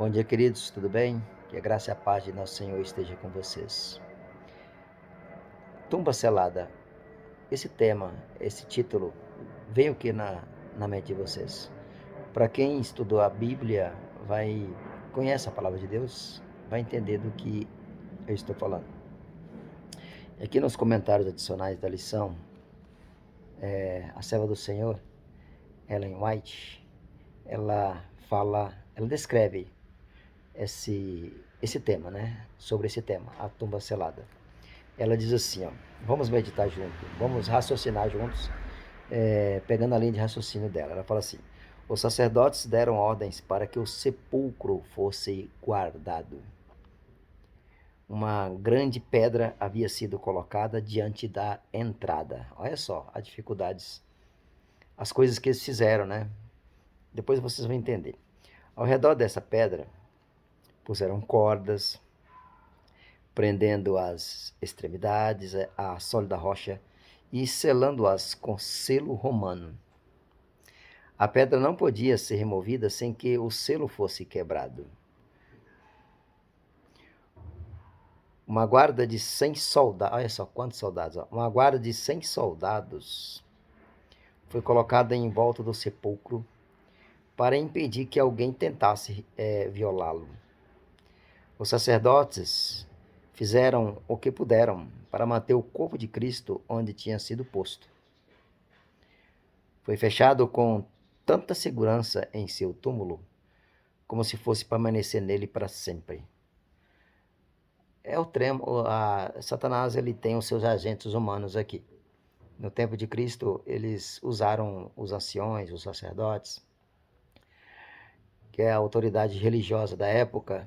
Bom dia, queridos, tudo bem? Que a graça e a paz de nosso Senhor esteja com vocês. Tumba selada. Esse tema, esse título, veio aqui na mente de vocês. Para quem estudou a Bíblia, conhece a palavra de Deus, vai entender do que eu estou falando. Aqui nos comentários adicionais da lição, a serva do Senhor, Ellen White, ela descreve esse tema, né? Sobre esse tema, a tumba selada. Ela diz assim, ó, vamos meditar junto, vamos raciocinar juntos, pegando a linha de raciocínio dela. Ela fala assim: os sacerdotes deram ordens para que o sepulcro fosse guardado. Uma grande pedra havia sido colocada diante da entrada. Olha só as dificuldades, as coisas que eles fizeram, né? Depois vocês vão entender. Ao redor dessa pedra puseram cordas, prendendo as extremidades à sólida rocha e selando-as com selo romano. A pedra não podia ser removida sem que o selo fosse quebrado. Uma guarda de 100 soldados, olha só quantos soldados, ó. Uma guarda de 100 soldados foi colocada em volta do sepulcro para impedir que alguém tentasse violá-lo. Os sacerdotes fizeram o que puderam para manter o corpo de Cristo onde tinha sido posto. Foi fechado com tanta segurança em seu túmulo, como se fosse permanecer nele para sempre. Satanás ele tem os seus agentes humanos aqui. No tempo de Cristo, eles usaram os anciões, os sacerdotes, que é a autoridade religiosa da época.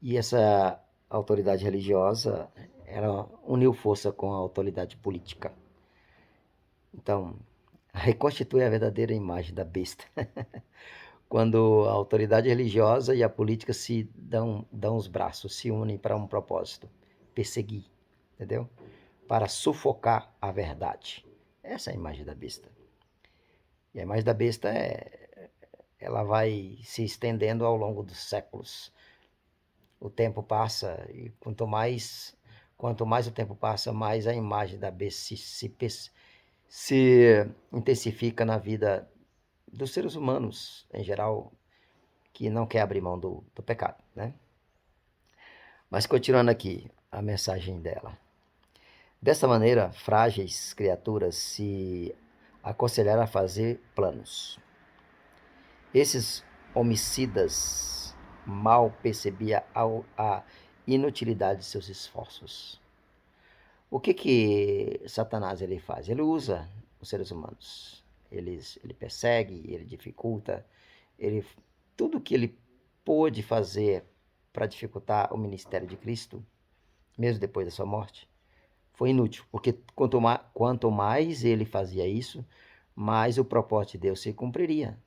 E essa autoridade religiosa, ela uniu força com a autoridade política. Então, reconstitui a verdadeira imagem da besta. Quando a autoridade religiosa e a política se dão os braços, se unem para um propósito: perseguir, entendeu? Para sufocar a verdade. Essa é a imagem da besta. E a imagem da besta ela vai se estendendo ao longo dos séculos. O tempo passa e quanto mais o tempo passa, mais a imagem da besta se intensifica na vida dos seres humanos em geral, que não quer abrir mão do pecado, né? Mas continuando aqui a mensagem dela. Dessa maneira, frágeis criaturas se aconselharam a fazer planos. Esses homicidas mal percebiam a inutilidade de seus esforços. O que Satanás ele faz? Ele usa os seres humanos. Ele persegue, ele dificulta, tudo que ele pôde fazer para dificultar o ministério de Cristo, mesmo depois da sua morte, foi inútil, porque quanto mais ele fazia isso, mais o propósito de Deus se cumpriria.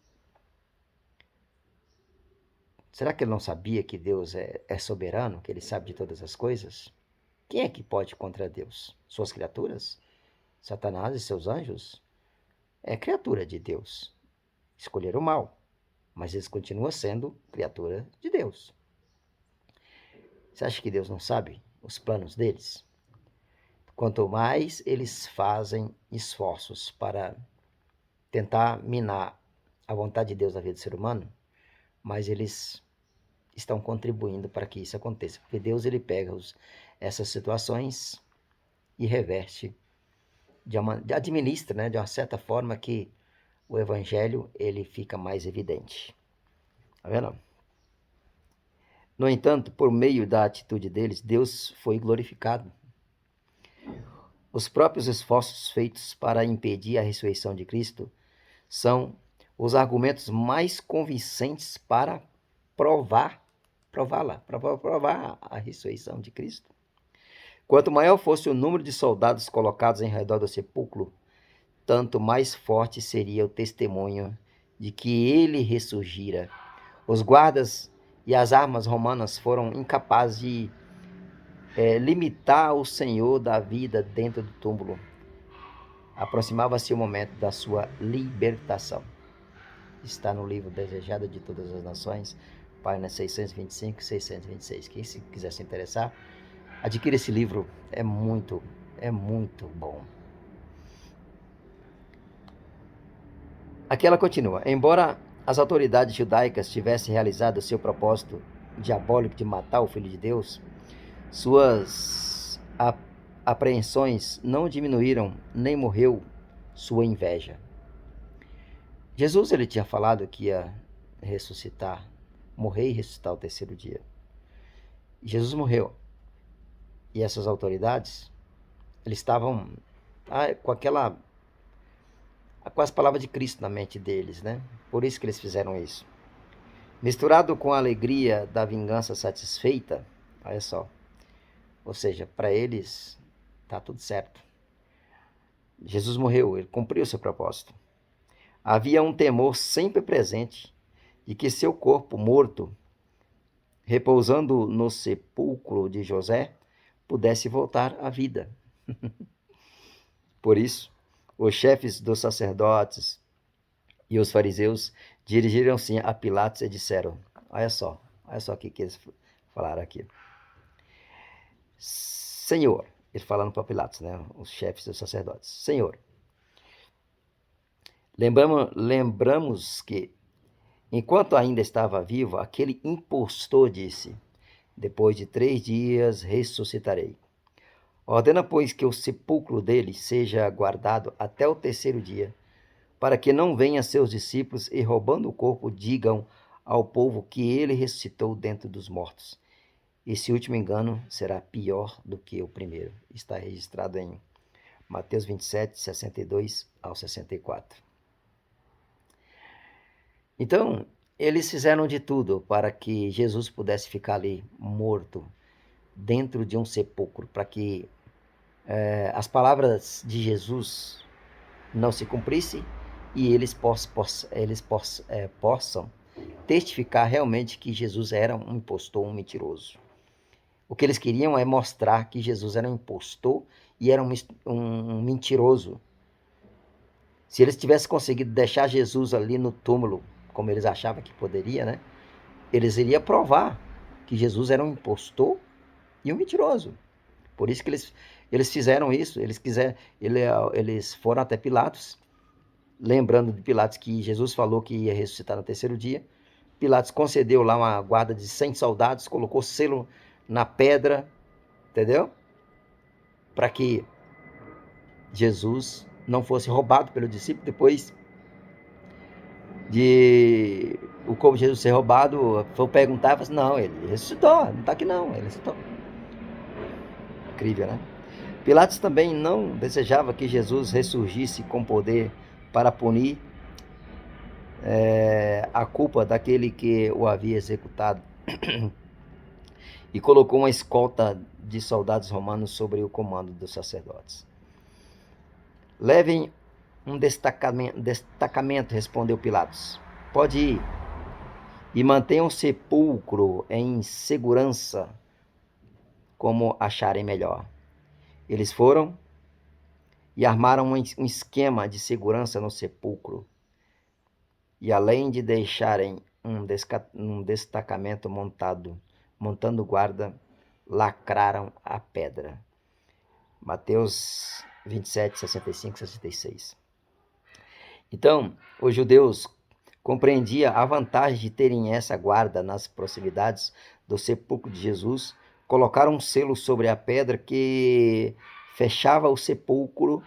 Será que ele não sabia que Deus é soberano, que ele sabe de todas as coisas? Quem é que pode contra Deus? Suas criaturas? Satanás e seus anjos? É criatura de Deus. Escolheram o mal, mas eles continuam sendo criatura de Deus. Você acha que Deus não sabe os planos deles? Quanto mais eles fazem esforços para tentar minar a vontade de Deus na vida do ser humano, mais eles estão contribuindo para que isso aconteça. Porque Deus ele pega essas situações e reverte, administra, né, de uma certa forma que o evangelho ele fica mais evidente. Tá vendo? No entanto, por meio da atitude deles, Deus foi glorificado. Os próprios esforços feitos para impedir a ressurreição de Cristo são os argumentos mais convincentes para provar a ressurreição de Cristo. Quanto maior fosse o número de soldados colocados em redor do sepulcro, tanto mais forte seria o testemunho de que ele ressurgira. Os guardas e as armas romanas foram incapazes de limitar o Senhor da vida dentro do túmulo. Aproximava-se o momento da sua libertação. está no livro Desejado de Todas as Nações, página 625 e 626. Quem se quiser se interessar, adquira esse livro, é muito bom. Aqui ela continua. Embora as autoridades judaicas tivessem realizado seu propósito diabólico de matar o Filho de Deus, suas apreensões não diminuíram, nem morreu sua inveja. Jesus ele tinha falado que ia ressuscitar, morrer e ressuscitar ao terceiro dia. Jesus morreu. E essas autoridades, eles estavam com as palavras de Cristo na mente deles, né? Por isso que eles fizeram isso. Misturado com a alegria da vingança satisfeita, olha só. Ou seja, para eles, tá tudo certo. Jesus morreu, ele cumpriu seu propósito. Havia um temor sempre presente de que seu corpo morto, repousando no sepulcro de José, pudesse voltar à vida. Por isso, os chefes dos sacerdotes e os fariseus dirigiram-se a Pilatos e disseram, olha só o que eles falaram aqui. Senhor, ele falando para Pilatos, né, os chefes dos sacerdotes, Senhor, lembramos que, enquanto ainda estava vivo, aquele impostor disse, depois de 3 dias ressuscitarei. Ordena, pois, que o sepulcro dele seja guardado até o terceiro dia, para que não venham seus discípulos e, roubando o corpo, digam ao povo que ele ressuscitou dentre dos mortos. Esse último engano será pior do que o primeiro. Está registrado em Mateus 27, 62 ao 64. Então, eles fizeram de tudo para que Jesus pudesse ficar ali morto, dentro de um sepulcro, para que as palavras de Jesus não se cumprissem e eles possam testificar realmente que Jesus era um impostor, um mentiroso. O que eles queriam é mostrar que Jesus era um impostor e era um mentiroso. Se eles tivessem conseguido deixar Jesus ali no túmulo, como eles achavam que poderia, né? Eles iriam provar que Jesus era um impostor e um mentiroso. Por isso que eles fizeram isso. Eles foram até Pilatos, lembrando de Pilatos que Jesus falou que ia ressuscitar no terceiro dia. Pilatos concedeu lá uma guarda de 100 soldados, colocou selo na pedra, entendeu? Para que Jesus não fosse roubado pelo discípulo. Depois de o corpo de Jesus ser roubado, foi perguntar, assim, não, ele ressuscitou, não está aqui não, ele ressuscitou. Incrível, né? Pilatos também não desejava que Jesus ressurgisse com poder para punir a culpa daquele que o havia executado. E colocou uma escolta de soldados romanos sobre o comando dos sacerdotes. Levem um destacamento, respondeu Pilatos. Pode ir. E mantenham o sepulcro em segurança, como acharem melhor. Eles foram e armaram um esquema de segurança no sepulcro. E além de deixarem um destacamento montando guarda, lacraram a pedra. Mateus 27, 65 e 66. Então, os judeus compreendiam a vantagem de terem essa guarda nas proximidades do sepulcro de Jesus. Colocaram um selo sobre a pedra que fechava o sepulcro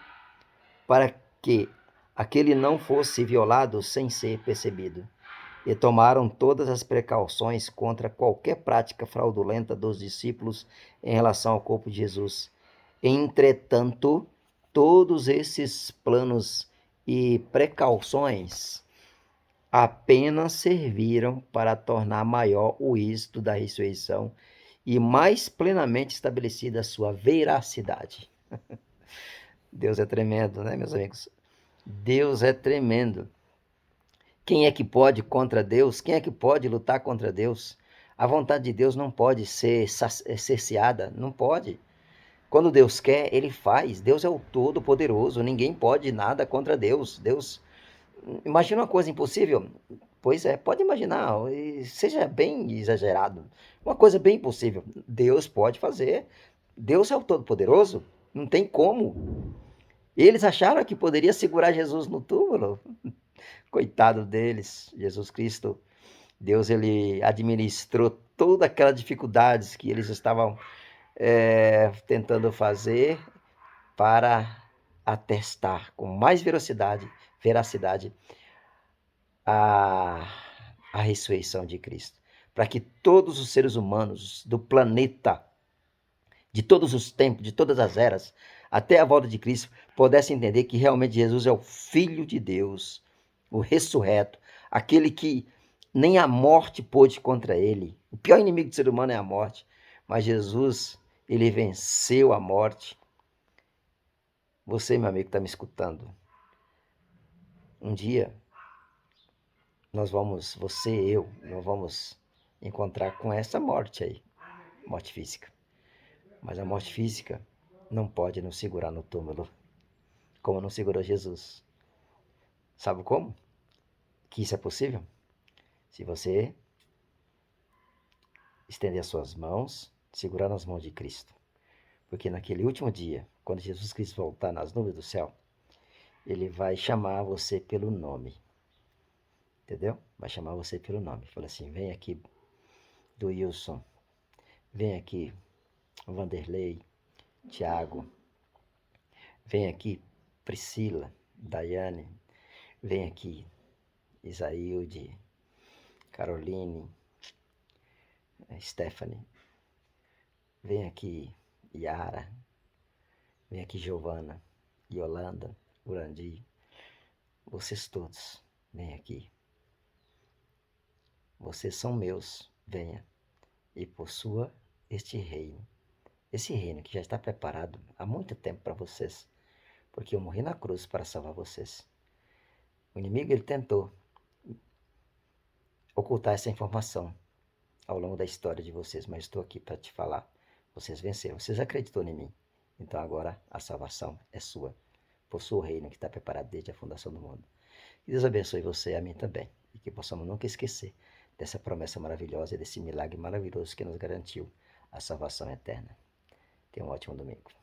para que aquele não fosse violado sem ser percebido. E tomaram todas as precauções contra qualquer prática fraudulenta dos discípulos em relação ao corpo de Jesus. Entretanto, todos esses planos e precauções apenas serviram para tornar maior o êxito da ressurreição e mais plenamente estabelecida a sua veracidade. Deus é tremendo, né, meus amigos? Deus é tremendo. Quem é que pode contra Deus? Quem é que pode lutar contra Deus? A vontade de Deus não pode ser cerceada, não pode. Quando Deus quer, Ele faz. Deus é o Todo-Poderoso, ninguém pode nada contra Deus. Deus Imagina uma coisa impossível? Pois é, pode imaginar, e seja bem exagerado. Uma coisa bem impossível. Deus pode fazer. Deus é o Todo-Poderoso. Não tem como. Eles acharam que poderia segurar Jesus no túmulo. Coitado deles. Jesus Cristo, Deus, ele administrou todas aquelas dificuldades que eles estavam tentando fazer para atestar com mais veracidade a, a ressurreição de Cristo. Para que todos os seres humanos do planeta, de todos os tempos, de todas as eras, até a volta de Cristo, pudessem entender que realmente Jesus é o Filho de Deus, o ressurreto, aquele que nem a morte pôde contra ele. O pior inimigo do ser humano é a morte, mas Jesus, ele venceu a morte. Você, meu amigo, está me escutando. Um dia você e eu, nós vamos encontrar com essa morte aí, morte física. Mas a morte física não pode nos segurar no túmulo, como não segurou Jesus. Sabe como? Que isso é possível? Se você estender as suas mãos, segurar nas mãos de Cristo. Porque naquele último dia, quando Jesus Cristo voltar nas nuvens do céu, ele vai chamar você pelo nome. Entendeu? Vai chamar você pelo nome. Fala assim, vem aqui, do Wilson. Vem aqui, Vanderlei, Tiago. Vem aqui, Priscila, Daiane. Vem aqui, Isaílde, Caroline, Stephanie. Vem aqui, Yara. Vem aqui, Giovana, Yolanda, Urandi. Vocês todos, vem aqui. Vocês são meus, venha e possua este reino. Esse reino que já está preparado há muito tempo para vocês, porque eu morri na cruz para salvar vocês. O inimigo, ele tentou ocultar essa informação ao longo da história de vocês, mas estou aqui para te falar. Vocês venceram, vocês acreditam em mim. Então agora a salvação é sua. Possua o reino que está preparado desde a fundação do mundo. Que Deus abençoe você e a mim também. E que possamos nunca esquecer dessa promessa maravilhosa e desse milagre maravilhoso que nos garantiu a salvação eterna. Tenha um ótimo domingo.